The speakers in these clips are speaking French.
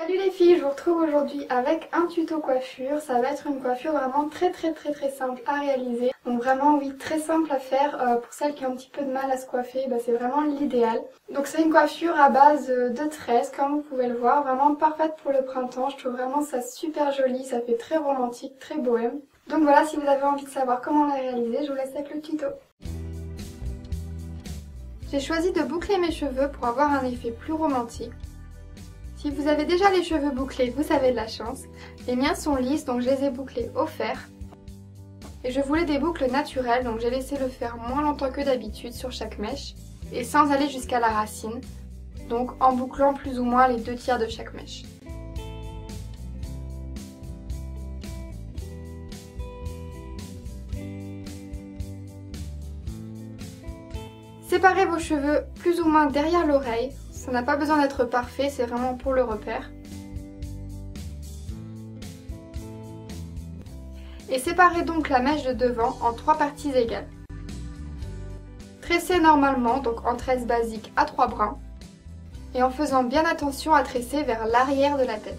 Salut les filles, je vous retrouve aujourd'hui avec un tuto coiffure. Ça va être une coiffure vraiment très simple à réaliser. Donc vraiment oui, très simple à faire. Pour celles qui ont un petit peu de mal à se coiffer, c'est vraiment l'idéal. Donc c'est une coiffure à base de tresses comme vous pouvez le voir. Vraiment parfaite pour le printemps. Je trouve vraiment ça super joli, ça fait très romantique, très bohème. Donc voilà, si vous avez envie de savoir comment la réaliser, je vous laisse avec le tuto. J'ai choisi de boucler mes cheveux pour avoir un effet plus romantique. Si vous avez déjà les cheveux bouclés, vous avez de la chance. Les miens sont lisses, donc je les ai bouclés au fer. Et je voulais des boucles naturelles, donc j'ai laissé le fer moins longtemps que d'habitude sur chaque mèche. Et sans aller jusqu'à la racine, donc en bouclant plus ou moins les 2/3 de chaque mèche. Séparez vos cheveux plus ou moins derrière l'oreille. Ça n'a pas besoin d'être parfait, c'est vraiment pour le repère. Et séparez donc la mèche de devant en 3 parties égales. Tressez normalement, donc en tresse basique à 3 brins, et en faisant bien attention à tresser vers l'arrière de la tête.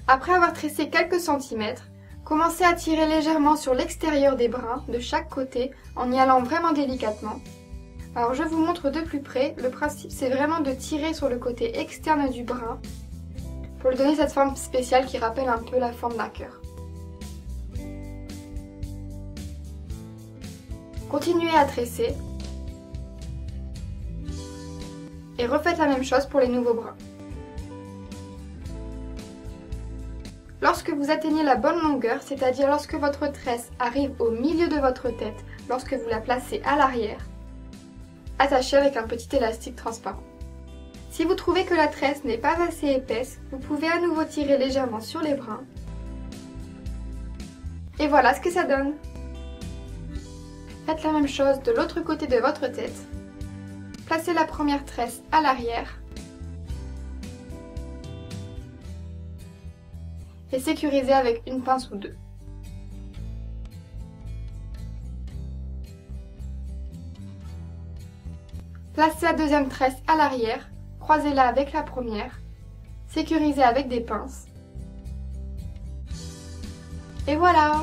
Après avoir tressé quelques centimètres, commencez à tirer légèrement sur l'extérieur des brins de chaque côté en y allant vraiment délicatement. Alors je vous montre de plus près, le principe c'est vraiment de tirer sur le côté externe du brin pour lui donner cette forme spéciale qui rappelle un peu la forme d'un cœur. Continuez à tresser et refaites la même chose pour les nouveaux brins. Lorsque vous atteignez la bonne longueur, c'est-à-dire lorsque votre tresse arrive au milieu de votre tête, lorsque vous la placez à l'arrière, attachez avec un petit élastique transparent. Si vous trouvez que la tresse n'est pas assez épaisse, vous pouvez à nouveau tirer légèrement sur les brins. Et voilà ce que ça donne. Faites la même chose de l'autre côté de votre tête. Placez la première tresse à l'arrière. Et sécurisez avec une pince ou deux. Placez la deuxième tresse à l'arrière, croisez-la avec la première, sécurisez avec des pinces. Et voilà!